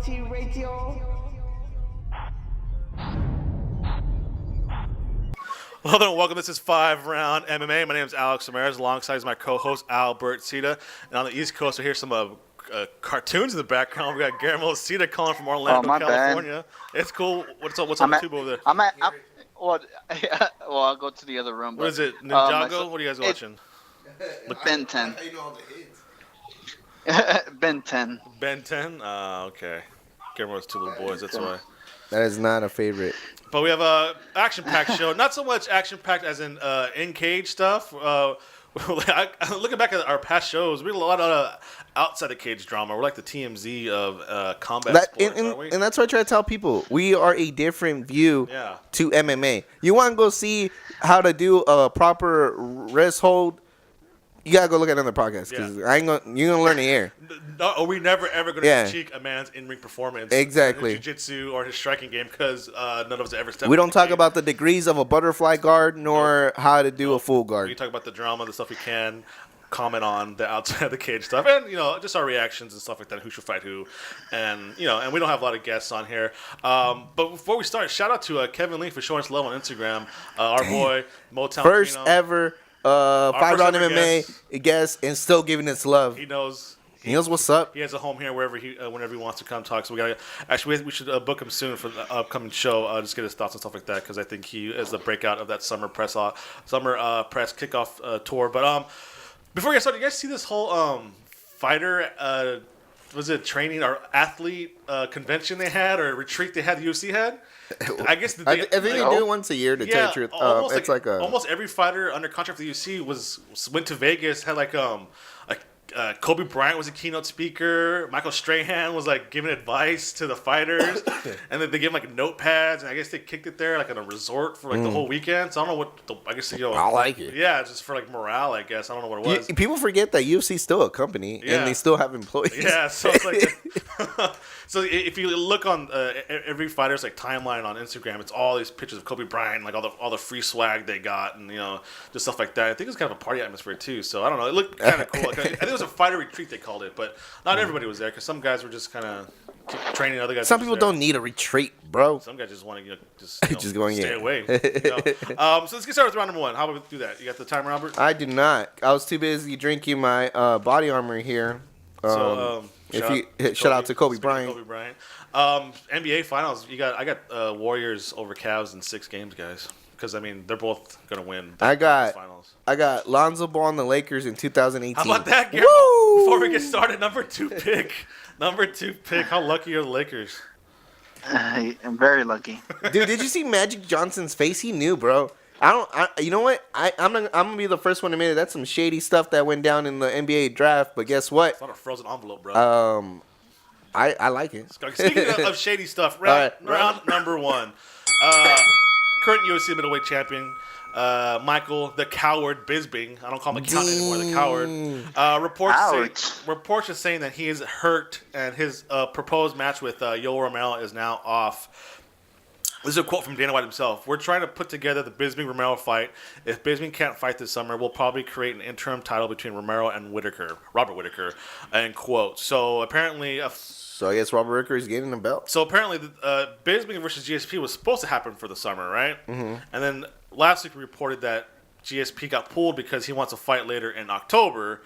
Minority Radio. Hello there and welcome. This is 5 Round MMA. My name is Alex Ramirez, alongside my co-host Albert Cita. And on the East Coast, I hear some cartoons in the background. We got Guillermo Cita calling from Orlando, California. Bad. It's cool. What's up with YouTube over there? Well, I'll go to the other room. What is it? Ninjago? What are you guys watching? Ben 10. Ben 10. Ben 10? Okay. Guillermo's two little boys, that's why. That is not a favorite. But we have a action-packed show. Not so much action-packed as in cage stuff. Looking back at our past shows, we had a lot of outside the cage drama. We're like the TMZ of combat sports, aren't we? And that's what I try to tell people. We are a different view to MMA. You want to go see how to do a proper wrist hold? You gotta go look at another podcast because you're gonna learn the air. Are we never ever gonna critique a man's in-ring performance? Exactly. His jiu-jitsu or his striking game because none of us ever stepped. We don't talk about the degrees of a butterfly guard nor how to do a full guard. We talk about the drama, the stuff we can comment on, the outside of the cage stuff, and just our reactions and stuff like that. Who should fight who, and and we don't have a lot of guests on here. But before we start, shout out to Kevin Lee for showing us love on Instagram. Our boy Motown. First ever. 5 Round MMA guest and still giving us love. He knows what's up. He has a home here whenever whenever he wants to come talk. So we should book him soon for the upcoming show. Just get his thoughts and stuff like that because I think he is the breakout of that summer press kickoff tour. But before we get started, you guys see this whole fighter was it training or athlete convention they had or retreat they had the UFC had? I guess I think they do it once a year to tell the truth. Almost every fighter under contract for the UFC went to Vegas, had Kobe Bryant was a keynote speaker. Michael Strahan was giving advice to the fighters, and then they gave them notepads, and I guess they kicked it there in a resort for the whole weekend. So I don't know what I guess I like it. Yeah, just for morale, I guess. I don't know what it was. People forget that UFC's still a company and they still have employees. Yeah, so it's so if you look on every fighter's timeline on Instagram, it's all these pictures of Kobe Bryant, all the free swag they got, and just stuff like that. I think it's kind of a party atmosphere too. So I don't know. It looked kind of cool. I think it was a fighter retreat they called it, but not everybody was there because some guys were just kind of training. Other guys. Some people don't need a retreat, bro. Some guys just want to just going stay away. So let's get started with round number one. How about we do that? You got the timer, Robert? I do not. I was too busy drinking my body armor here. Shout out to Kobe Bryant. Kobe Bryant. NBA Finals. I got Warriors over Cavs in 6 games, guys. Because they're both gonna win. I got Lonzo Ball on the Lakers in 2018. How about that, Guillermo? Before we get started, number two pick. How lucky are the Lakers? I'm very lucky. Dude, did you see Magic Johnson's face? He knew, bro. You know what? I'm gonna be the first one to admit it. That's some shady stuff that went down in the NBA draft. But guess what? It's not a frozen envelope, bro. I like it. Speaking of shady stuff, round number one. Current UFC middleweight champion, Michael the Coward Bisping. I don't call him the Count anymore. The Coward. Reports are saying that he is hurt and his proposed match with Yoel Romero is now off. This is a quote from Dana White himself. We're trying to put together the Bisping-Romero fight. If Bisping can't fight this summer, we'll probably create an interim title between Romero and Robert Whittaker, end quote. So apparently... So I guess Robert Whittaker is getting the belt. So apparently Bisping versus GSP was supposed to happen for the summer, right? Mm-hmm. And then last week we reported that GSP got pulled because he wants to fight later in October.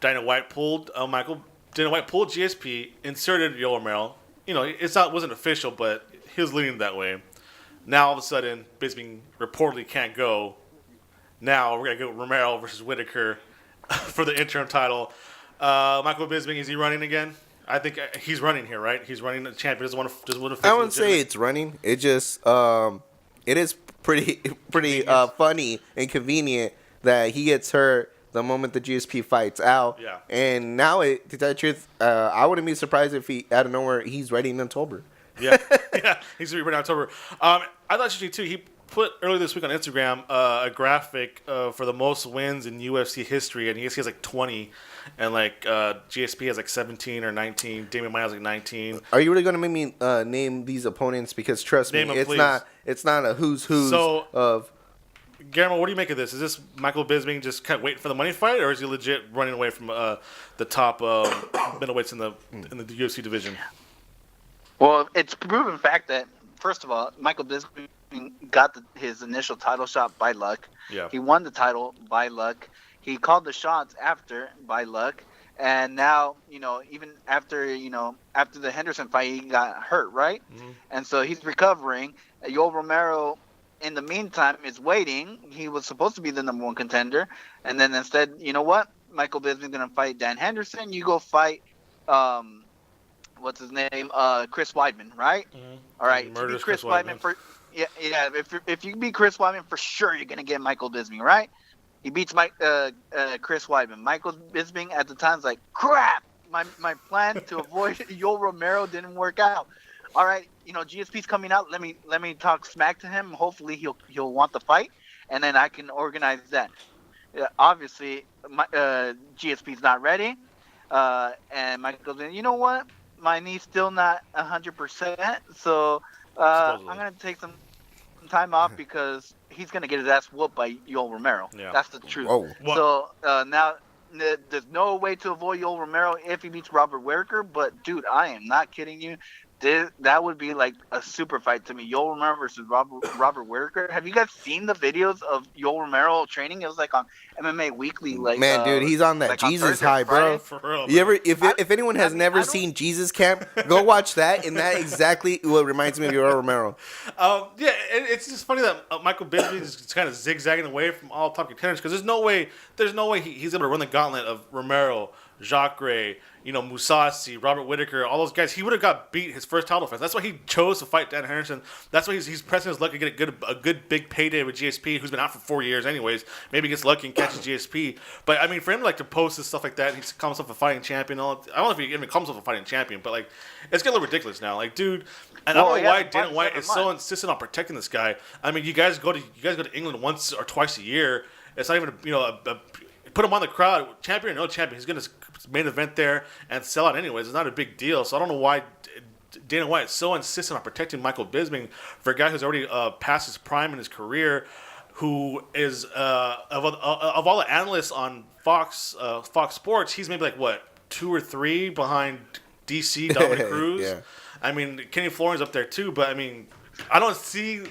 Dana White pulled GSP, inserted Yoel Romero. Wasn't official, but he was leaning that way. Now, all of a sudden, Bisping reportedly can't go. Now, we're going to go Romero versus Whittaker for the interim title. Michael Bisping, is he running again? I think he's running here, right? He's running the champion. Doesn't want to I wouldn't say it's running. It just it is pretty funny and convenient that he gets hurt the moment the GSP fights out. Yeah. And now, to tell the truth, I wouldn't be surprised if he, out of nowhere, he's ready in October. Yeah, he's going to be ready in October. I thought actually, too, he put earlier this week on Instagram a graphic for the most wins in UFC history, and he has 20, and GSP has 17 or 19. Damian Maia has 19. Are you really going to make me name these opponents? Because trust me, it's not a who's of. Guillermo, what do you make of this? Is this Michael Bisping just kind of waiting for the money fight, or is he legit running away from the top middleweights in the UFC division? Well, it's proven fact that, first of all, Michael Bisping got his initial title shot by luck. Yeah. He won the title by luck. He called the shots after by luck. And now, even after the Henderson fight, he got hurt, right? Mm-hmm. And so he's recovering. Yoel Romero, in the meantime, is waiting. He was supposed to be the number one contender. And then instead, you know what? Michael Bisping's going to fight Dan Henderson. You go fight, what's his name? Chris Weidman, right? Mm-hmm. All right. If you Murders beat Chris Chris Weidman for... Yeah. If you beat Chris Weidman, for sure you're going to get Michael Bisping, right? He beats Chris Weidman. Michael Bisping at the time's like, crap! My plan to avoid Yoel Romero didn't work out. All right, GSP's coming out. Let me talk smack to him. Hopefully he'll want the fight, and then I can organize that. Obviously, GSP's not ready, and Michael's like, you know what? My knee's still not 100%, so I'm gonna take some time off because he's gonna get his ass whooped by Yoel Romero. Yeah. That's the truth. Whoa. So now there's no way to avoid Yoel Romero if he beats Robert Whittaker. But dude, I am not kidding you. That would be like a super fight to me. Yoel Romero versus Robert Whittaker. Have you guys seen the videos of Yoel Romero training? It was like on MMA Weekly. Like, man, dude, he's on that like Jesus on high, bro. For real, You ever, if anyone has never seen Jesus Camp, go watch that, and that exactly what reminds me of Yoel Romero. Yeah, it's just funny that Michael Bisping is kind of zigzagging away from all top contenders because there's no way he's able to run the gauntlet of Romero, Jacare, Mousasi, Robert Whittaker, all those guys. He would have got beat his first title fight. That's why he chose to fight Dan Henderson. That's why he's pressing his luck to get a good big payday with GSP, who's been out for 4 years anyways. Maybe he gets lucky and catches GSP. But I mean, for him to post and stuff like that, he calls himself a fighting champion. I don't know if he even calls himself a fighting champion, but like, it's getting a little ridiculous now. Like, dude, and I don't know why Dana White is so insistent on protecting this guy. I mean, you guys go to England once or twice a year. It's not even put him on the crowd, champion or no champion. He's going to main event there and sell out anyways. It's not a big deal. So I don't know why Dana White is so insistent on protecting Michael Bisping for a guy who's already past his prime in his career, who is of all the analysts on Fox Sports, he's maybe like 2 or 3 behind DC Dominic Cruz. Yeah. I mean, Kenny Florian's up there too, but I mean, I don't see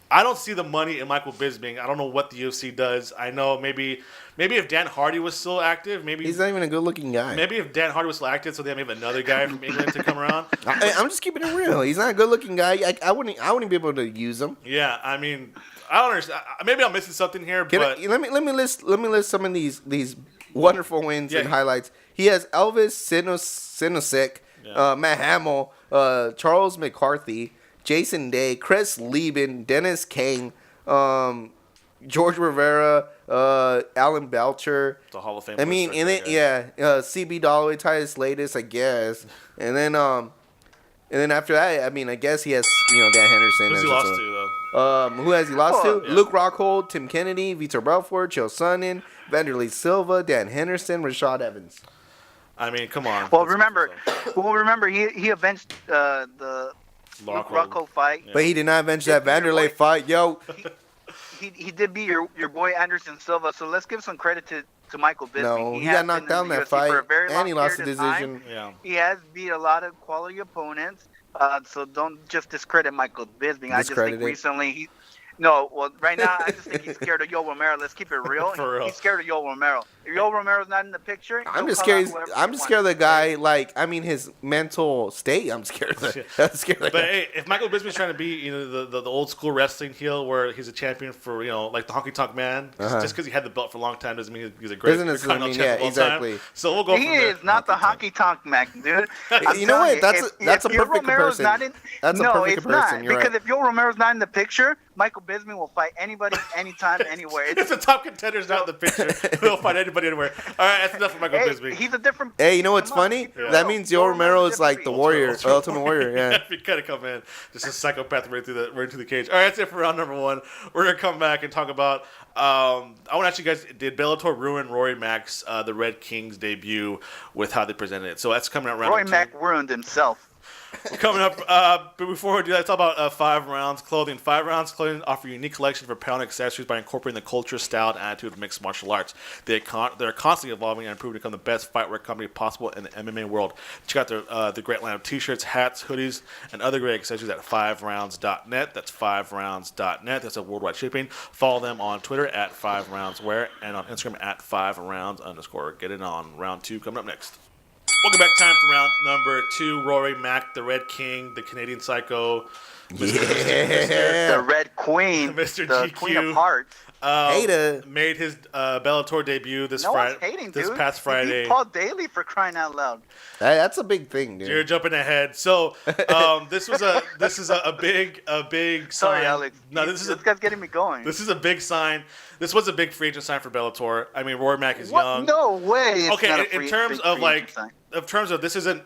the money in Michael Bisping. I don't know what the UFC does. I know maybe if Dan Hardy was still active, maybe He's not even a good-looking guy. Maybe if Dan Hardy was still active, so they have another guy from England to come around. I'm just keeping it real. He's not a good-looking guy. I wouldn't be able to use him. Yeah, I mean, I don't understand. Maybe I'm missing something here, but Let me list some of these wonderful wins and highlights. He has Elvis Sinosek, Matt Hamill, Charles McCarthy, Jason Day, Chris Lieben, Dennis Kang, George Rivera, Alan Belcher. It's a Hall of Fame. I mean, and then CB Dalloway, Titus Latest, I guess, and then after that, I mean, I guess he has Dan Henderson. Who's he lost to though? Who has he lost to? Yeah. Luke Rockhold, Tim Kennedy, Vitor Belfort, Joe Sonnen, Vanderlei Silva, Dan Henderson, Rashad Evans. I mean, come on. Well, remember, he avenged the Luke Rockhold fight. Yeah. But he did not avenge that Vanderlei fight, yo. He did beat your boy Anderson Silva, so let's give some credit to Michael Bisping. No, he got knocked down that fight, and he lost the decision. Yeah. He has beat a lot of quality opponents, so don't just discredit Michael Bisping. I just think recently right now I just think he's scared of Yoel Romero. Let's keep it real. For real. He's scared of Yoel Romero. If Yoel Romero's not in the picture, I'm just scared. Of the guy. Like, I mean, his mental state. I'm scared of that. I'm scared of But hey, if Michael Bisping's trying to be, the old school wrestling heel where he's a champion for, like the Honky Tonk Man, just because he had the belt for a long time doesn't mean he's a great champion. Yeah, exactly. So we'll go. He is not the Honky Tonk Man, dude. You know what? That's a perfect comparison. That's a perfect comparison. You're right. Because if Yoel Romero's not in the picture, Michael Bisping will fight anybody, anytime, anywhere. If the top contender's not in the picture, he'll fight anybody anywhere. All right, that's enough for Michael Bisping. He's a different. Hey, you know what's funny? Yeah. That means Yoel Romero is like the warrior, ultimate warrior. Yeah. If you kind of come in, just a psychopath right into the cage. All right, that's it for round number 1. We're gonna come back and talk about. I want to ask you guys: did Bellator ruin Rory Mac's the Red King's debut with how they presented it? So that's coming out round. Rory Mac ruined himself. Coming up, but before we do that, let's talk about 5 Rounds Clothing. 5 Rounds Clothing offer a unique collection for apparel and accessories by incorporating the culture, style, and attitude of mixed martial arts. They're constantly evolving and improving to become the best fightwear company possible in the MMA world. Check out the great line of t-shirts, hats, hoodies, and other great accessories at 5rounds.net. That's 5rounds.net. That's a worldwide shipping. Follow them on Twitter at 5roundswear and on Instagram at 5rounds_. Get it on round 2 coming up next. Welcome back. Time for round number 2. Rory Mac, the Red King, the Canadian Psycho. The Red Queen. Mr. The GQ. Queen of Hearts. Made his Bellator debut this past Friday. He beat Paul Daly for crying out loud. That's a big thing, dude. You're jumping ahead. So this is a big sign. Sorry, Alex. No, this guy's getting me going. This is a big sign. This was a big free agent sign for Bellator. I mean, Rory Mac is young. No way. Okay, in terms of this isn't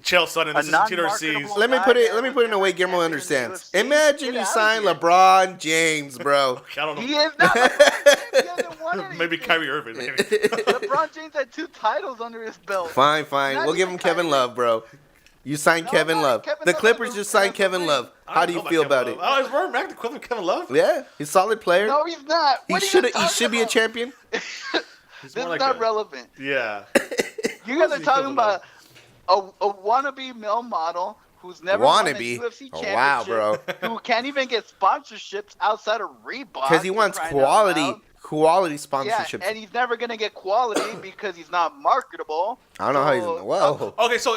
Chael Sonnen. This isn't Tito Ortiz. Let me put it in a way Guillermo understands. Imagine you sign LeBron James, bro. I don't know. He is not. He hasn't won anything. Maybe Kyrie Irving. Maybe. LeBron James had 2 titles under his belt. Fine. We'll give him Kevin Love, bro. You signed Kevin Love. The Clippers just signed Kevin Love. How do you feel about it? Oh, is Rory Mac the equivalent of Kevin Love? Yeah, he's a solid player. No, he's not. He should be a champion. This is not relevant. Yeah. You guys are talking about a wannabe male model who's never won a UFC championship. Wow, bro. Who can't even get sponsorships outside of Reebok. Because he wants quality sponsorship. Yeah, and he's never going to get quality because he's not marketable. I don't know how he's in the well. Okay, so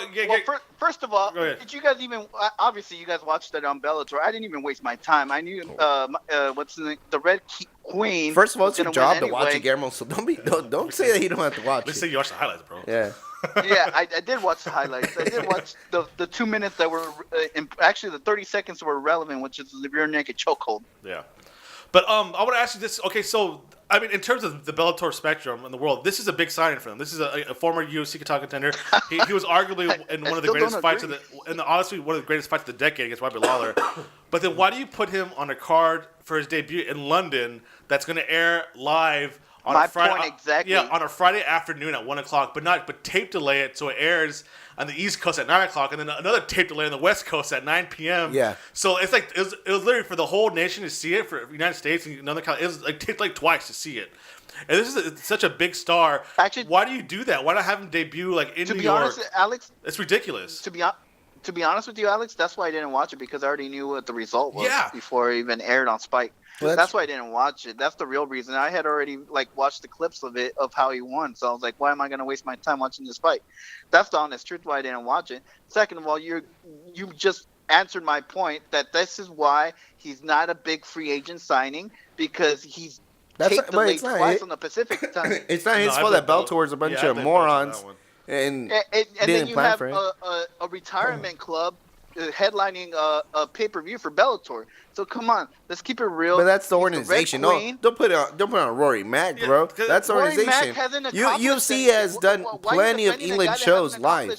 first of all, did you guys even obviously you guys watched it on Bellator. I didn't even waste my time. I knew the Red Queen. First of all, it's your job to watch it, Guillermo. So don't say that you don't have to watch it. Let's say you watch the highlights, bro. Yeah. Yeah, I did watch the highlights. I did watch the 2 minutes that were actually the 30 seconds were relevant, which is the rear naked chokehold. Yeah. But I want to ask you this. Okay, so I mean, in terms of the Bellator spectrum in the world, this is a big signing for him. This is a former UFC Qatar contender. He was arguably in one of the greatest fights honestly one of the greatest fights of the decade against Robbie Lawler. But then why do you put him on a card for his debut in London that's going to air live on a Friday? Exactly. Yeah, on a Friday afternoon at 1:00, but tape delay it so it airs on the East Coast at 9:00, and then another tape delay on the West Coast at 9 p.m. Yeah. So it's like it was literally for the whole nation to see it, for the United States and another country. It was like taped like twice to see it. And this is such a big star. Actually, why do you do that? Why not have him debut like in New York? To be honest, Alex, it's ridiculous. To be honest with you, Alex, that's why I didn't watch it, because I already knew what the result was before it even aired on Spike. Well, that's why I didn't watch it. That's the real reason. I had already watched the clips of it of how he won, so I was like, why am I going to waste my time watching this fight? That's the honest truth why I didn't watch it. Second of all, you just answered my point that this is why he's not a big free agent signing, because he's taped delayed twice on the Pacific time. It's not his fault that Bellator is a bunch of morons. And then you have a retirement club headlining a pay-per-view for Bellator. So come on, let's keep it real. But that's the organization. No, don't put it on Rory Mac, bro. That's the organization. UFC has done plenty of England shows live.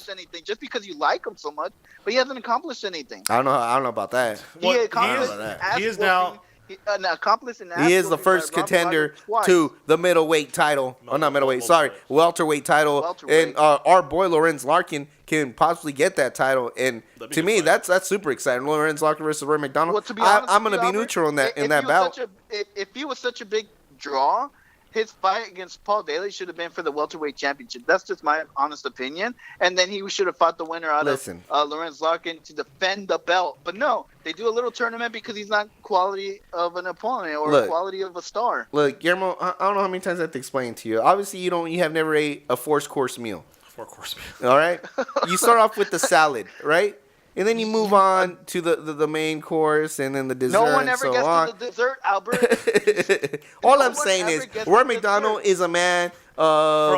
Just because you like him so much, but he hasn't accomplished anything. I don't know about that. He is now an accomplice in he is the first contender to the middleweight title. Not middleweight. Sorry, welterweight title. And our boy Lorenz Larkin can possibly get that title. And to me, that's super exciting. Lorenz Larkin versus Rory MacDonald. Well, to be honest, I'm going to be neutral in that bout. If he was such a big draw, his fight against Paul Daly should have been for the welterweight championship. That's just my honest opinion. And then he should have fought the winner out of Lorenz Larkin to defend the belt. But no, they do a little tournament because he's not quality of an opponent or quality of a star. Look, Guillermo, I don't know how many times I have to explain to you. Obviously, you have never ate a 4-course meal. 4-course meal. All right? You start off with the salad, right? And then you move on to the main course and then the dessert. No one ever gets to the dessert, Albert. All I'm saying is, Rory MacDonald is a man of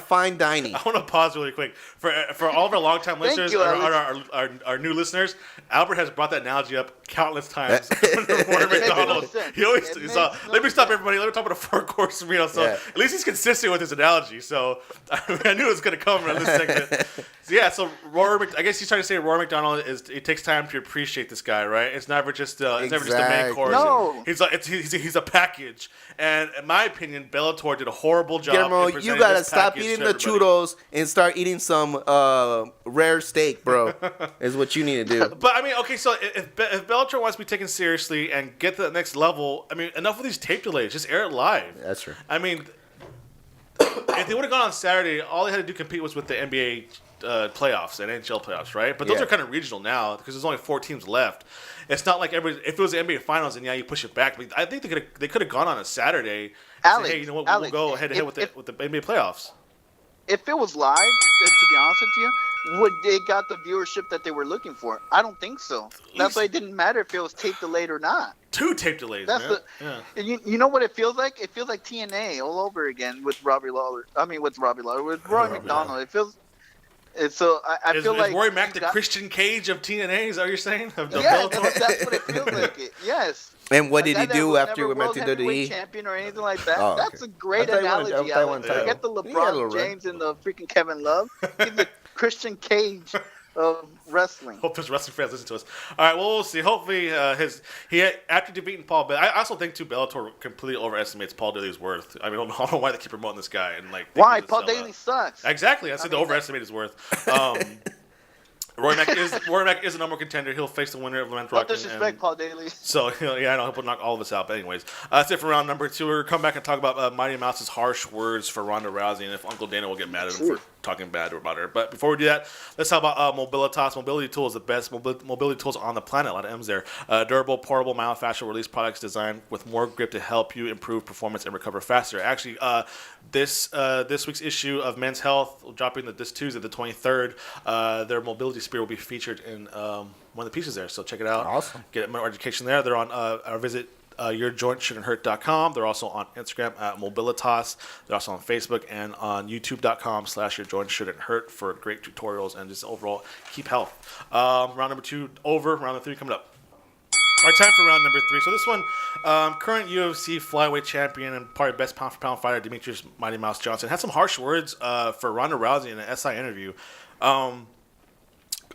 fine dining. I want to pause really quick for all of our longtime listeners, our new listeners. Albert has brought that analogy up countless times. Rory MacDonald. He always let me stop everybody. Let me talk about a 4-course meal. So at least he's consistent with his analogy. So I knew it was going to come in this segment. So I guess he's trying to say Rory MacDonald it takes time to appreciate this guy, right? It's never just the main course. No, he's a package. And in my opinion, Bellator Bellator did a horrible job. Guillermo, you gotta stop eating the churros and start eating some rare steak, bro. Is what you need to do. But I mean, okay, so if Bellator wants to be taken seriously and get to the next level, I mean, enough of these tape delays. Just air it live. That's true. I mean, if they would have gone on Saturday, all they had to do compete was with the NBA playoffs and NHL playoffs, right? But those are kind of regional now because there's only 4 teams left. It's not like if it was the NBA Finals, and you push it back. But I think they could have gone on a Saturday and say, hey, you know what, we'll go head to head with the NBA playoffs. If it was live, to be honest with you, would they got the viewership that they were looking for? I don't think so. That's why it didn't matter if it was tape delayed or not. 2 tape delays, man. And you know what it feels like? It feels like TNA all over again with Rory MacDonald. It feels. So I feel like Rory Mac the Christian Cage of TNA? Is that what you're saying? That's what it feels like. Yes. And what did he do after we went to WWE? Champion or anything like that. Oh, okay. That's a great analogy. Forget the LeBron James and the freaking Kevin Love. He's the Christian Cage of wrestling. Hope his wrestling fans listen to us. All right, well, we'll see. Hopefully, after defeating Paul Bailey, I also think too Bellator completely overestimates Paul Bailey's worth. I mean, I don't know why they keep promoting this guy and like. Why Paul Bailey sucks? Exactly, I said they overestimate his worth. Rory Mac is a number one contender. He'll face the winner of Lament Rockin. Don't disrespect Paul Bailey. So, I know he'll knock all of us out. But anyways, that's it for round number 2. We'll come back and talk about Mighty Mouse's harsh words for Ronda Rousey and if Uncle Dana will get mad at him for talking bad about her. But before we do that, let's talk about Mobilitas. Mobility Tool is the best mobility tools on the planet. A lot of M's there. Durable, portable, myofascial release products designed with more grip to help you improve performance and recover faster. Actually, this week's issue of Men's Health, dropping this Tuesday, the 23rd, their mobility spear will be featured in one of the pieces there. So check it out. Awesome. Get more education there. They're on our visit. YourJointShouldn'tHurt.com. They're also on Instagram at Mobilitas. They're also on Facebook and on YouTube.com/YourJointShouldn'Hurt for great tutorials and just overall keep health. Round number 2 over. Round number 3 coming up. All right, time for round number 3. So this one, current UFC flyweight champion and probably best pound-for-pound fighter Demetrius Mighty Mouse Johnson had some harsh words for Ronda Rousey in an SI interview.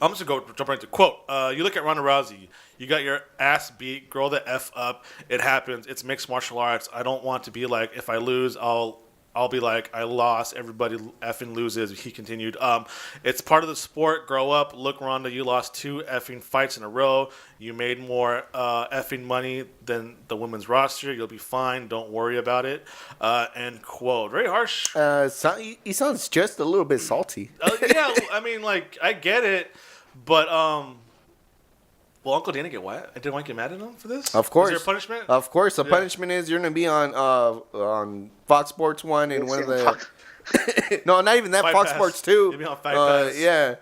I'm just going to jump right into quote. You look at Ronda Rousey. You got your ass beat. Grow the F up. It happens. It's mixed martial arts. I don't want to be like, if I lose, I'll be like, I lost. Everybody effing loses. He continued. It's part of the sport. Grow up. Look, Ronda, you lost 2 effing fights in a row. You made more effing money than the women's roster. You'll be fine. Don't worry about it. End quote. Very harsh. He sounds just a little bit salty. Yeah, I mean, like, I get it, but will Uncle Dana get what? Did Mike get mad at him for this? Of course. Is there a punishment? Of course. The punishment is you're going to be on Fox Sports 1 and one of the... No, not even that. Fox Sports 2. You'll be on Fight Pass. Yeah.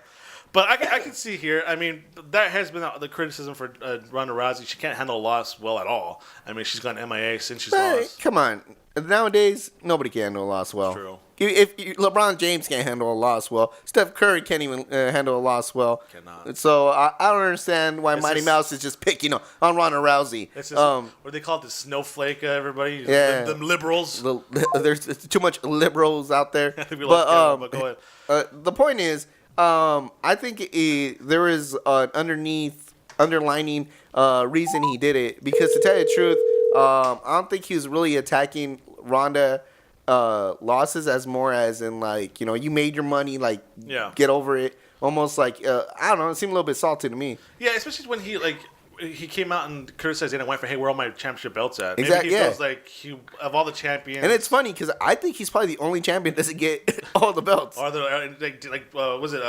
But I can see here, I mean, that has been the criticism for Ronda Rousey. She can't handle a loss well at all. I mean, she's gone MIA since she's lost. Come on. Nowadays, nobody can handle a loss well. True. If LeBron James can't handle a loss well, Steph Curry can't even handle a loss well. Cannot. So I don't understand why Mighty Mouse is just picking on Ronda Rousey. It's just, what do they call it? The snowflake, everybody? Yeah. Them liberals. There's too much liberals out there. I think we but go ahead. The point is, I think there is an underlining reason he did it. Because to tell you the truth, I don't think he was really attacking Ronda losses as more as in like, you made your money, like, get over it. Almost like, I don't know, it seemed a little bit salty to me. Yeah, especially when he came out and criticized Dana White for, hey, where are all my championship belts at? Exactly. Maybe he feels like of all the champions. And it's funny because I think he's probably the only champion that doesn't get all the belts. Or was it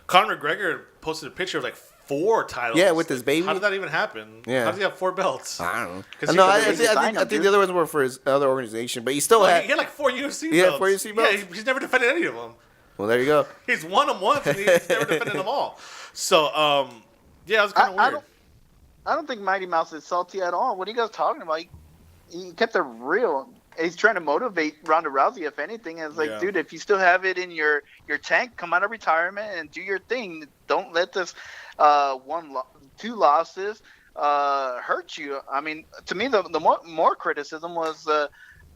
Conor McGregor posted a picture of 4 titles. Yeah, with his baby. How did that even happen? Yeah. How does he have 4 belts? I don't know. No, I think the other ones were for his other organization, but he still had. He had 4 UFC belts. Yeah, 4 UFC belts. Yeah, he's never defended any of them. Well, there you go. He's won them once, and he's never defended them all. So, yeah, it was kind of weird. I don't think Mighty Mouse is salty at all. What are you guys talking about? He kept it real. He's trying to motivate Ronda Rousey, if anything. And it's like, dude, if you still have it in your tank, come out of retirement and do your thing. Don't let this 2 losses hurt you. I mean, to me, the more criticism was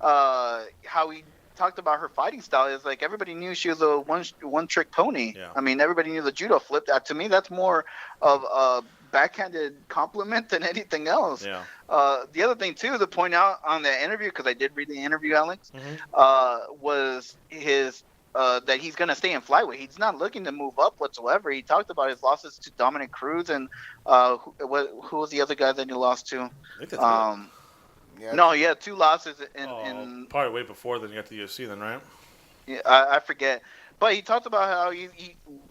how he talked about her fighting style. Is like everybody knew she was a one trick pony. Yeah. I mean, everybody knew the judo flip. To me, that's more of a backhanded compliment than anything else. Yeah. The other thing too to point out on the interview, because I did read the interview, Alex, was his that he's going to stay in flyweight. He's not looking to move up whatsoever. He talked about his losses to Dominic Cruz and who was the other guy that he lost to? I think that's Yeah. No, he had 2 losses in probably way before then you got to the UFC then, right? Yeah, I forget. But he talked about how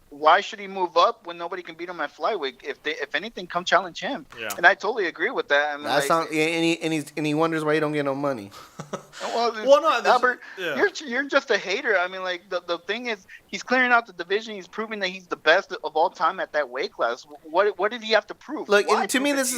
why should he move up when nobody can beat him at flyweight? If anything, come challenge him. Yeah. And I totally agree with that. I mean, That sounds, and he wonders why he don't get no money. Well, no, Albert, yeah. you're just a hater. I mean, like the thing is, he's clearing out the division. He's proving that he's the best of all time at that weight class. What did he have to prove? Look, Why to me, prove it this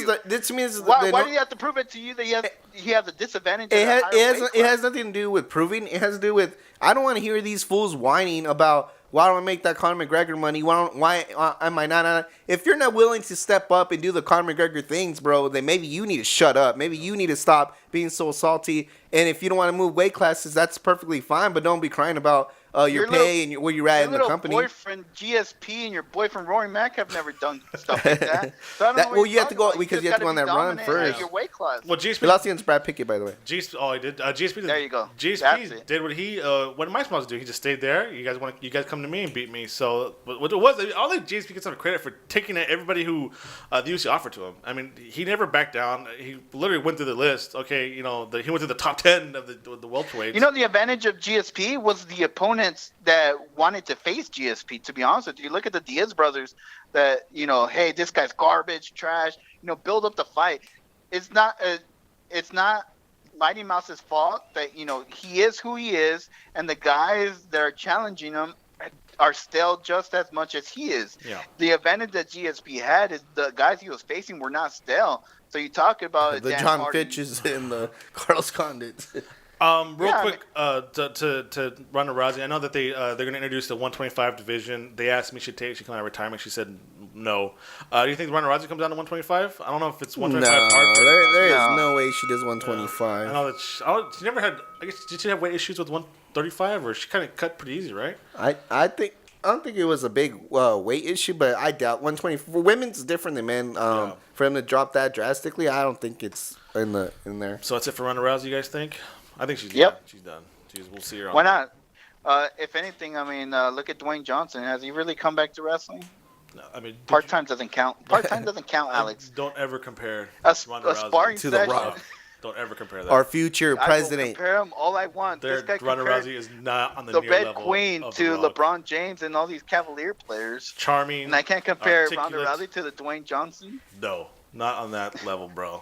to is you? the. Why did he have to prove it to you that he has a disadvantage? It has nothing to do with proving. It has to do with I don't want to hear these fools whining about why don't I make that Conor McGregor money? Why am I not? If you're not willing to step up and do the Conor McGregor things, bro, then maybe you need to shut up. Maybe you need to stop being so salty. And if you don't want to move weight classes, that's perfectly fine. But don't be crying about your pay and where you're at in the company. Your boyfriend GSP and your boyfriend Rory Mac have never done stuff like that. So I don't know Well, you have to go because you have to go on that run at first. your weight class. Well, GSP He lost against Brad Pickett, by the way. He did. GSP did. There you go. GSP did what Mike's supposed to do. He just stayed there. You guys come to me and beat me. So what it was, I'll let GSP get some credit for taking at everybody who the UFC offered to him. I mean, he never backed down. He literally went through the list. Okay, he went through the top 10 of the welterweights. The advantage of GSP was the opponents that wanted to face GSP. To be honest with you, look at the Diaz brothers. That hey, this guy's garbage, trash. Build up the fight. It's not Mighty Mouse's fault that he is who he is, and the guys that are challenging him are stale just as much as he is. Yeah. The advantage that GSP had is the guys he was facing were not stale. So you talk about the Dan John Hardy. Fitches and the Carlos Condits. Real quick, to Ronda Rousey, I know that they're going to introduce the 125 division. They asked me if she come out of retirement. She said no. Do you think Ronda Rousey comes down to 125? I don't know if it's 125 hard for her. There is no way she does 125. I know that she never had. I guess did she have weight issues with 135, or she kind of cut pretty easy, right? I don't think it was a big weight issue, but I doubt 120 for women's different than men. For them to drop that drastically, I don't think it's in there. So that's it for Ronda Rousey. You guys think? I think she's Yep. done. She's done. We'll see her. Why not? If anything, I mean, look at Dwayne Johnson. Has he really come back to wrestling? No, I mean, Part-time doesn't count. Part-time doesn't count, Alex. Don't ever compare A Ronda Rousey sparring to The session. Rock. Don't ever compare that. Our future I president. will compare him all I want. This guy Ronda compared Rousey is not on the the near Red level Queen of to The Rock. LeBron James and all these Cavalier players. Charming. And I can't compare Ronda articulate. Rousey to the Dwayne Johnson. No, not on that level, bro.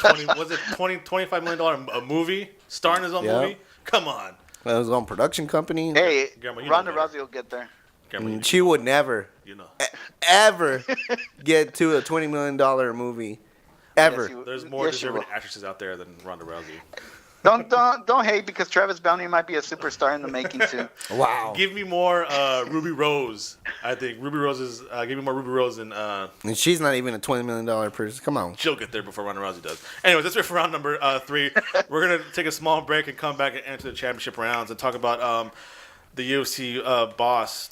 $25 million a movie? Starring his own movie? Come on. That was his own production company. Hey, Grandma, Ronda Rousey will get there. Grandma, She would never, ever get to a $20 million movie. Ever. Yes, There's more yes, she deserving will. actresses out there than Ronda Rousey. Don't hate because Travis Bounty might be a superstar in the making too. Wow. Give me more Ruby Rose. I think Ruby Rose is. Give me more Ruby Rose and. And she's not even a $20 million person. Come on. She'll get there before Ronda Rousey does. Anyways, that's it for round number 3. We're gonna take a small break and come back and enter the championship rounds and talk about the UFC boss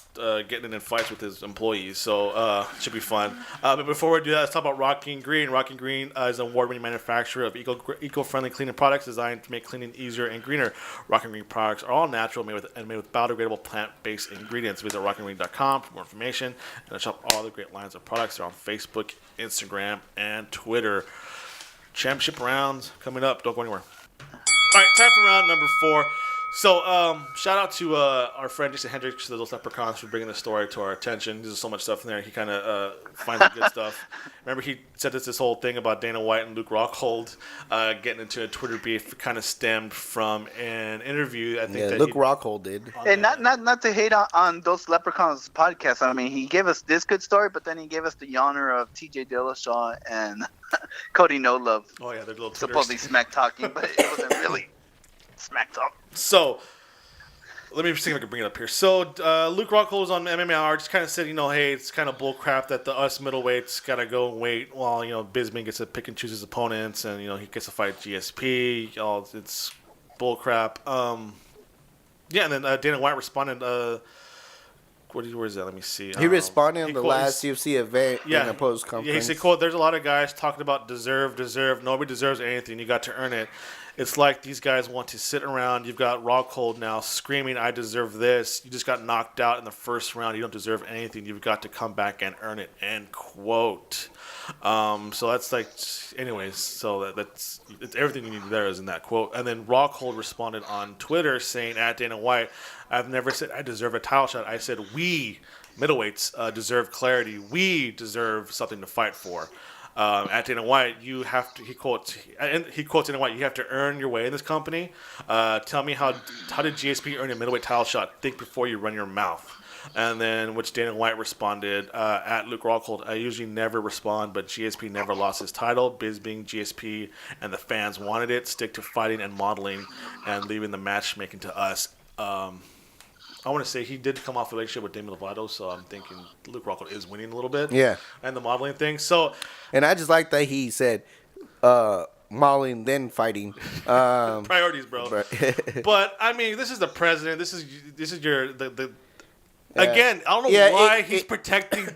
getting in fights with his employees. So should be fun. But before we do that, let's talk about Rockin Green. Rockin Green is an award-winning manufacturer of eco-friendly cleaning products designed to make cleaning easier and greener. Rockin Green products are all natural, made with biodegradable plant-based ingredients. Visit rockingreen.com for more information and shop all the great lines of products. They're on Facebook, Instagram, and Twitter. Championship rounds coming up. Don't go anywhere. All right, time for round number 4. So, shout out to our friend Jason Hendricks, Those Leprechauns, for bringing the story to our attention. There's so much stuff in there. He kind of finds the good stuff. Remember, he said this whole thing about Dana White and Luke Rockhold getting into a Twitter beef. Kind of stemmed from an interview. I think that Luke Rockhold did. And not to hate on Those Leprechauns podcast. I mean, he gave us this good story, but then he gave us the honor of T.J. Dillashaw and Cody No Love. Oh yeah, they're little supposedly smack talking, but it wasn't really smack talk. So, let me see if I can bring it up here. So, Luke Rockhold was on MMA just kind of said, hey, it's kind of bull crap that us middleweights got to go and wait while, Bisping gets to pick and choose his opponents and, he gets to fight GSP. It's bull crap. Yeah, and then Dana White responded, where is that? Let me see. He responded on the last UFC event in a post conference. Yeah, he said, "Quote: There's a lot of guys talking about deserve. Nobody deserves anything. You got to earn it. It's like these guys want to sit around. You've got Rockhold now screaming, 'I deserve this.' You just got knocked out in the first round. You don't deserve anything. You've got to come back and earn it." End quote. So that's like, anyways. So that's it's everything you need there is in that quote. And then Rockhold responded on Twitter saying, "At Dana White, I've never said I deserve a title shot. I said we middleweights deserve clarity. We deserve something to fight for." At Dana White, you have to. He quotes Dana White. You have to earn your way in this company. Tell me how did GSP earn a middleweight title shot? Think before you run your mouth. And then, which Dana White responded at Luke Rockhold. I usually never respond, but GSP never lost his title. Bisping, GSP, and the fans wanted it. Stick to fighting and modeling, and leaving the matchmaking to us. I want to say he did come off a relationship with Demi Lovato, so I'm thinking Luke Rockhold is winning a little bit. Yeah. And the modeling thing. So, and I just like that he said modeling then fighting. Priorities, bro. But I mean, this is the president. This is your the again, I don't know why he's protecting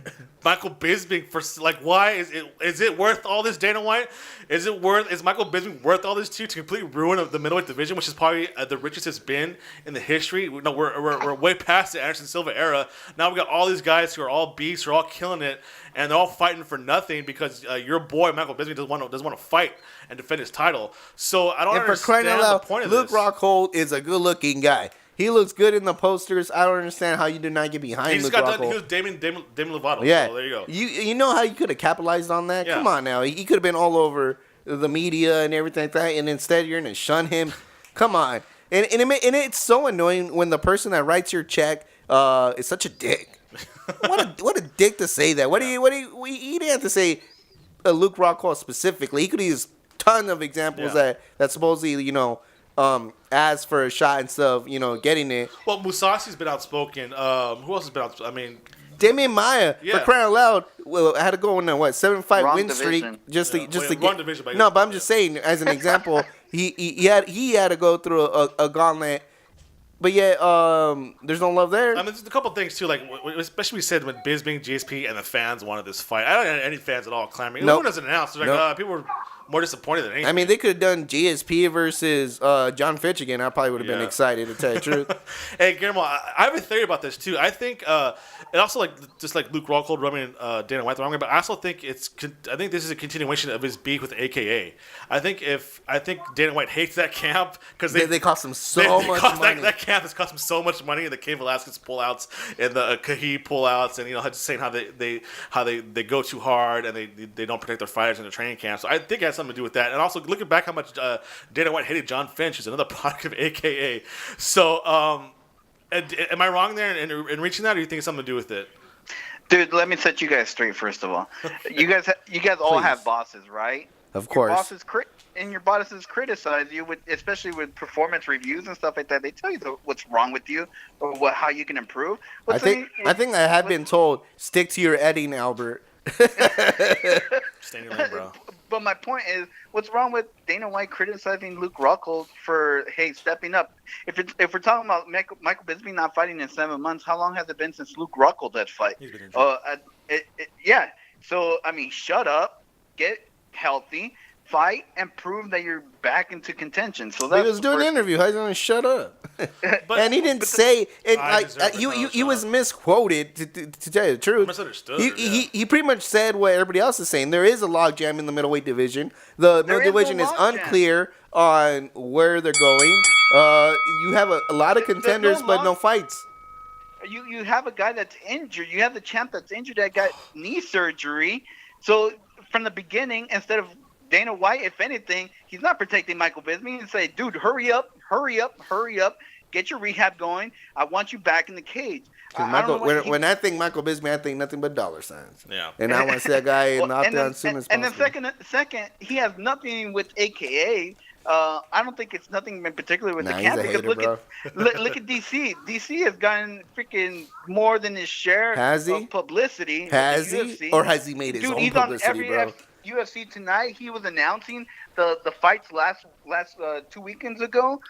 Michael Bisping for why is it worth all this, Dana White? Is Michael Bisping worth all this to complete ruin of the middleweight division, which is probably the richest it's been in the history? No, we're way past the Anderson Silva era. Now we got all these guys who are all beasts, who are all killing it, and they're all fighting for nothing because your boy Michael Bisping doesn't want to fight and defend his title. So I don't understand the point of this. Luke Rockhold is a good-looking guy. He looks good in the posters. I don't understand how you did not get behind Luke Rockhold. He was Demi Lovato. Yeah, so there you go. You know how you could have capitalized on that? Yeah. Come on now. He could have been all over the media and everything like that, and instead you're going to shun him. Come on. And it's so annoying when the person that writes your check is such a dick. What a dick to say that. He didn't have to say Luke Rockhold specifically. He could use a ton of examples that supposedly, ask for a shot instead of, getting it. Well, Musasi's been outspoken. Who else has been outspoken? I mean, Damian Maia, for crying out loud, I had to go on a 7-5 win streak just to get. Division, no, but I'm just saying, as an example, he had to go through a gauntlet. But yet, there's no love there. I mean, there's a couple things too, especially we said when Bisping, GSP, and the fans wanted this fight. I don't have any fans at all clamoring. No one doesn't announce. People were more disappointed than anything. I mean, they could have done GSP versus John Fitch again. I probably would have been excited, to tell you the truth. Hey, Guillermo, I have a theory about this too. I think, and also just like Luke Rockhold rubbing Dana White the wrong way, but I also think I think this is a continuation of his beef with AKA. I think Dana White hates that camp because they cost him so much money. That camp has cost him so much money. The Cain Velasquez pullouts and the Kahi pullouts, and just saying how they go too hard and they don't protect their fighters in the training camp. So I think it has something to do with that. And also looking back how much Dana White hated John Finch is another product of AKA. So am I wrong there in reaching that, or do you think it's something to do with it? Dude, let me set you guys straight first of all. You guys all have bosses, right? Of course. Your bosses criticize you, especially with performance reviews and stuff like that. They tell you what's wrong with you or how you can improve. I think I have been told, stick to your editing, Albert. Stay in your lane, bro. But my point is, what's wrong with Dana White criticizing Luke Rockhold for stepping up? If we're talking about Michael Bisping not fighting in 7 months, how long has it been since Luke Rockhold had fight? He's been injured. Yeah. So I mean, shut up, get healthy, fight, and prove that you're back into contention. So that's he was doing an interview. How you gonna shut up? And he didn't say it. He was misquoted. To tell you the truth, misunderstood. He pretty much said what everybody else is saying. There is a logjam in the middleweight division. The middle division is unclear on where they're going. You have a lot of contenders, but no fights. You have a guy that's injured. You have the champ that's injured that got knee surgery. So from the beginning, instead of Dana White, if anything, he's not protecting Michael Bisping and say, dude, hurry up, get your rehab going. I want you back in the cage. When I think Michael Bisping, I think nothing but dollar signs. Yeah. And I want to see that guy out there as soon as possible. And then second, he has nothing with AKA. I don't think it's nothing in particular with the camp. He's a hater, look at DC. DC has gotten freaking more than his share of publicity. Has he? Or has he made his own publicity, bro? UFC Tonight, he was announcing the fights last 2 weekends ago.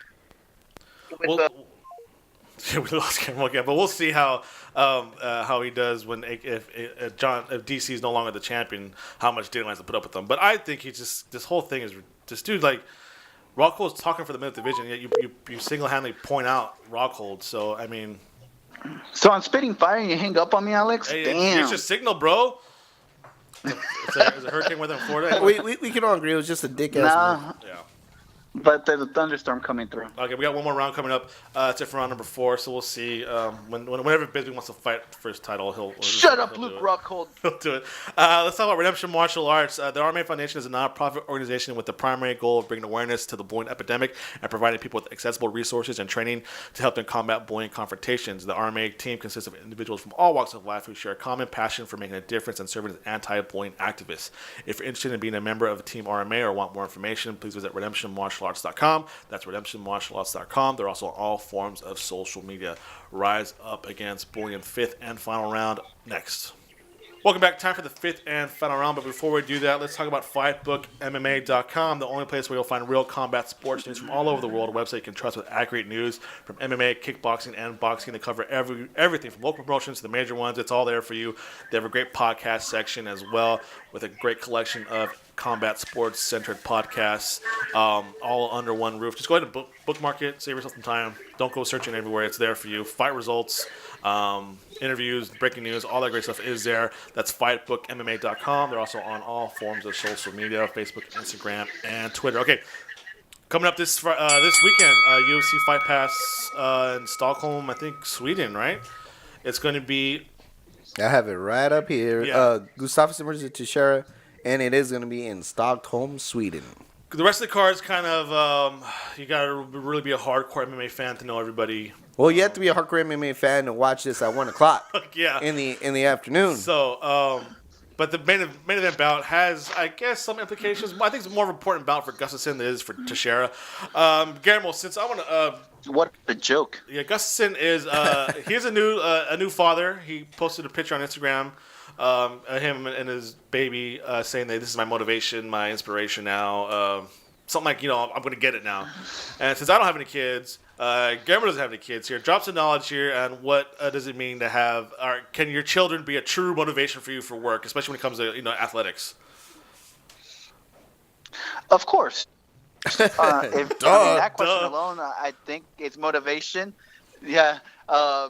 Yeah, we lost Cameron again, but we'll see how he does if DC is no longer the champion. How much Dana has to put up with them. But I think this whole thing is this dude like Rockhold's talking for the middle division. Yet you single-handedly point out Rockhold. So I mean, so on Spitting Fire, you hang up on me, Alex. Hey, damn, it's your signal, bro. It's a hurricane weather in Florida. We can all agree it was just a dick ass move. Yeah. But there's a thunderstorm coming through. Okay, we got one more round coming up. It's it for round number 4, so we'll see. Whenever Bisping wants to fight for his title, he'll Shut up, Luke Rockhold. He'll do it. Let's talk about Redemption Martial Arts. The RMA Foundation is a non-profit organization with the primary goal of bringing awareness to the bullying epidemic and providing people with accessible resources and training to help them combat bullying confrontations. The RMA team consists of individuals from all walks of life who share a common passion for making a difference and serving as anti-bullying activists. If you're interested in being a member of Team RMA or want more information, please visit redemptionmartialarts.com. That's redemptionmartialarts.com. They're also on all forms of social media. Rise up against bullying. 5th and final round next. Welcome back. Time for the 5th and final round. But before we do that, let's talk about FightBookMMA.com, the only place where you'll find real combat sports news from all over the world. A website you can trust with accurate news from MMA, kickboxing, and boxing. They cover everything from local promotions to the major ones. It's all there for you. They have a great podcast section as well with a great collection of combat sports centered podcasts, all under one roof. Just go ahead and bookmark it, save yourself some time. Don't go searching everywhere. It's there for you. Fight results, interviews, breaking news, all that great stuff is there. That's FightBookMMA.com. They're also on all forms of social media, Facebook, Instagram, and Twitter. Okay, coming up this weekend, UFC Fight Pass in Stockholm, I think Sweden, right? It's going to be... I have it right up here. Yeah. Gustafsson versus Teixeira, and it is going to be in Stockholm, Sweden. The rest of the card is kind of, you got to really be a hardcore MMA fan to know everybody. Well, you have to be a hardcore MMA fan to watch this at 1 o'clock Yeah. in the afternoon. So, but the main event bout has, I guess, some implications. I think it's more of an important bout for Gustafsson than it is for Teixeira. Guillermo, since I want to... What a joke. Yeah, Gustafsson is, he's a new father. He posted a picture on Instagram him and his baby saying that this is my motivation, my inspiration now. Something like, I'm going to get it now. And since I don't have any kids, Guillermo doesn't have any kids here. Drop some knowledge here on what does it mean to have, or can your children be a true motivation for you for work, especially when it comes to, athletics? Of course. That question alone, I think it's motivation. Yeah,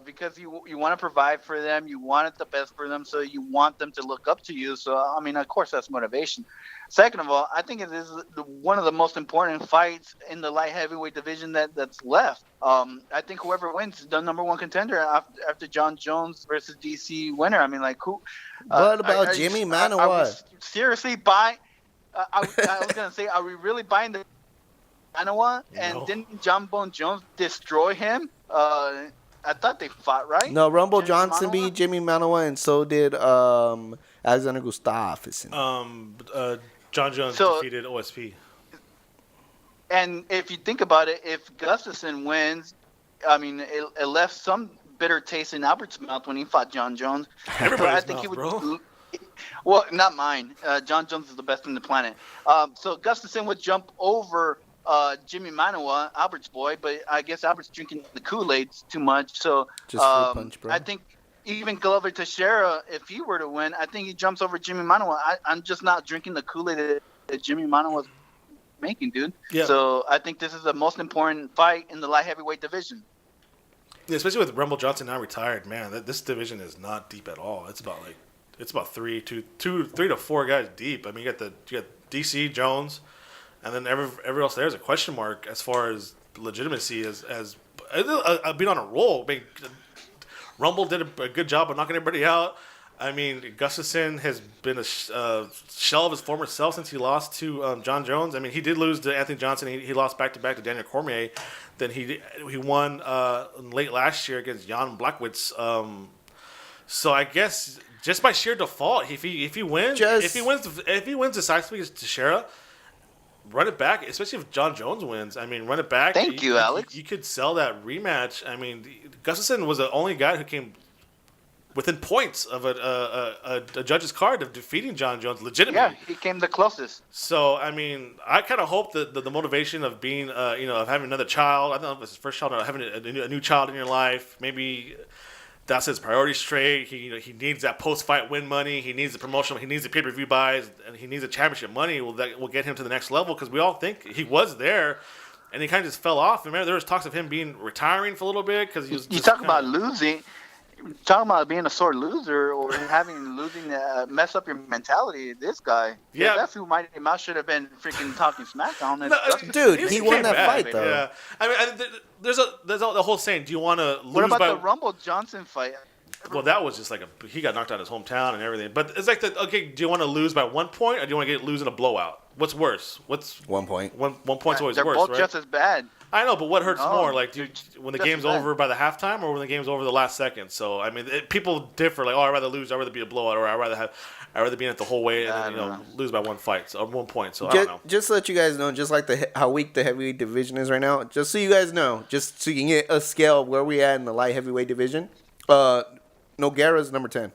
because you want to provide for them, you want it the best for them, so you want them to look up to you. So, of course, that's motivation. Second of all, I think it is one of the most important fights in the light heavyweight division that's left. I think whoever wins is the number one contender after John Jones versus DC winner. Who? What about Jimmy Manawa? Seriously, I was going to say, are we really buying the Manawa? And No. didn't John Bone Jones destroy him? I thought they fought, right? No, Rumble Jimmy Johnson Manawa? beat Jimmy Manawa, and so did Alexander Gustafsson. John Jones defeated OSP. And if you think about it, if Gustafsson wins, it left some bitter taste in Albert's mouth when he fought John Jones. Everybody's mouth, bro. Well, not mine. John Jones is the best on the planet. So Gustafsson would jump over Jimmy Manawa, Albert's boy, but I guess Albert's drinking the Kool-Aid too much. So Just fruit punch, bro. I think even Glover Teixeira, if he were to win, I think he jumps over Jimmy Manawa. I'm just not drinking the Kool-Aid that Jimmy Manawa's making, dude. Yeah. So I think this is the most important fight in the light heavyweight division. Yeah, especially with Rumble Johnson now retired, man. This division is not deep at all. It's about three to four guys deep. You got DC Jones, and then everyone else there is a question mark as far as legitimacy as being on a roll. Rumble did a good job of knocking everybody out. Gustafsson has been a shell of his former self since he lost to John Jones. He did lose to Anthony Johnson. He lost back-to-back to Daniel Cormier. Then he won late last year against Jan Blachowicz. So I guess just by sheer default, if he wins decisively against Teixeira, run it back. Especially if John Jones wins, run it back. Thank you, Alex. You could sell that rematch. Gustafsson was the only guy who came within points of a judge's card of defeating John Jones legitimately. Yeah, he came the closest. So I mean, I kind of hope that the motivation of being, of having another child. I don't know if it's his first child or having a new child in your life. Maybe that's his priority straight. He needs that post-fight win money. He needs the promotional. He needs the pay-per-view buys, and he needs the championship money. That will get him to the next level because we all think he was there, and he kind of just fell off. And remember, there was talks of him retiring for a little bit because he was. You talk about losing. Talking about being a sore loser or losing mess up your mentality. This guy, yeah, that's who Mighty Mouse should have been freaking talking smack on. Dude, he won that fight though. Yeah, I mean, there's the whole saying. Do you want to lose? What about the Rumble Johnson fight? Well, that was just like he got knocked out of his hometown and everything. But it's like do you want to lose by 1 point or do you want to lose in a blowout? What's worse? 1 point? 1 point's always They're worse, both right? just as bad. I know, but what hurts more? Like, when the game's bad. over by the halftime, or when the game's over the last second? So, I mean, people differ. Like, I'd rather lose. I'd rather be a blowout, or I'd rather be in it the whole way and then, lose by 1 fight, so 1 point. So I don't know. Just to let you guys know, just like how weak the heavyweight division is right now. Just so you guys know, just so you can get a scale of where we at in the light heavyweight division. Nogueira's number 10.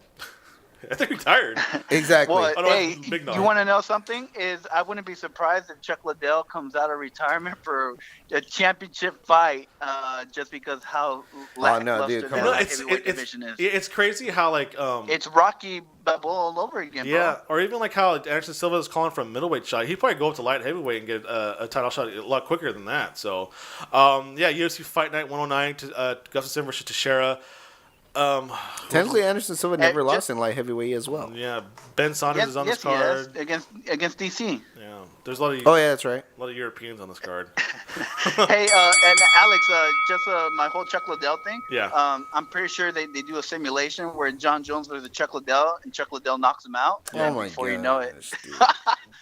I think he's retired. Exactly. Well, hey, big you want to know something? I wouldn't be surprised if Chuck Liddell comes out of retirement for a championship fight, just because how lackluster heavyweight division is. It's crazy how it's Rocky Balboa all over again. Yeah, bro. or even like how Anderson Silva is calling for a middleweight shot. He'd probably go up to light heavyweight and get a title shot a lot quicker than that. So, UFC Fight Night 109 to Gustafsson versus Teixeira. Technically, Anderson Silva never lost in light heavyweight as well. Yeah, Ben Saunders is on this card. Yes, against DC. Yeah, there's a lot of. Oh yeah, that's right. A lot of Europeans on this card. Hey, and Alex, just my whole Chuck Liddell thing. Yeah. I'm pretty sure they do a simulation where John Jones versus Chuck Liddell, and Chuck Liddell knocks him out. Oh my before god! You know it.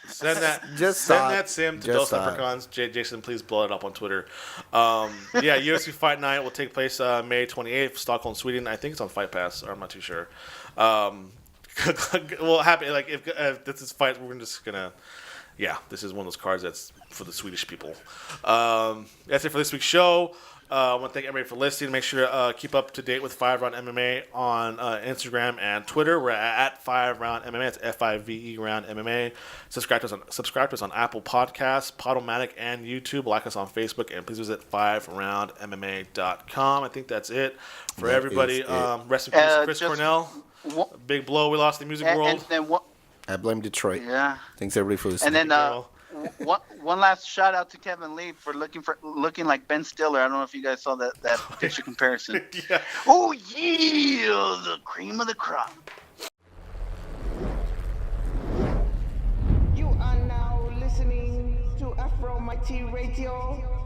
Send that sim to Dos Leprechauns. Jason, please blow it up on Twitter. UFC Fight Night will take place May 28th, Stockholm, Sweden. I think it's on Fight Pass, or I'm not too sure. Well, happy if this is fight, we're just gonna. Yeah, this is one of those cards that's for the Swedish people. That's it for this week's show. I want to thank everybody for listening. Make sure to keep up to date with FiveRoundMMA on Instagram and Twitter. We're at FiveRoundMMA. It's FIVE Round MMA. Subscribe to us on Apple Podcasts, Podomatic, and YouTube. Like us on Facebook, and please visit FiveRoundMMA.com. I think that's it for everybody. Rest in peace, Chris Cornell. Big blow. We lost the music world. And I blame Detroit. Yeah. Thanks everybody for listening. And then one last shout out to Kevin Lee for looking like Ben Stiller. I don't know if you guys saw that picture comparison. Yeah. Oh yeah, the cream of the crop. You are now listening to Afro Mighty Radio.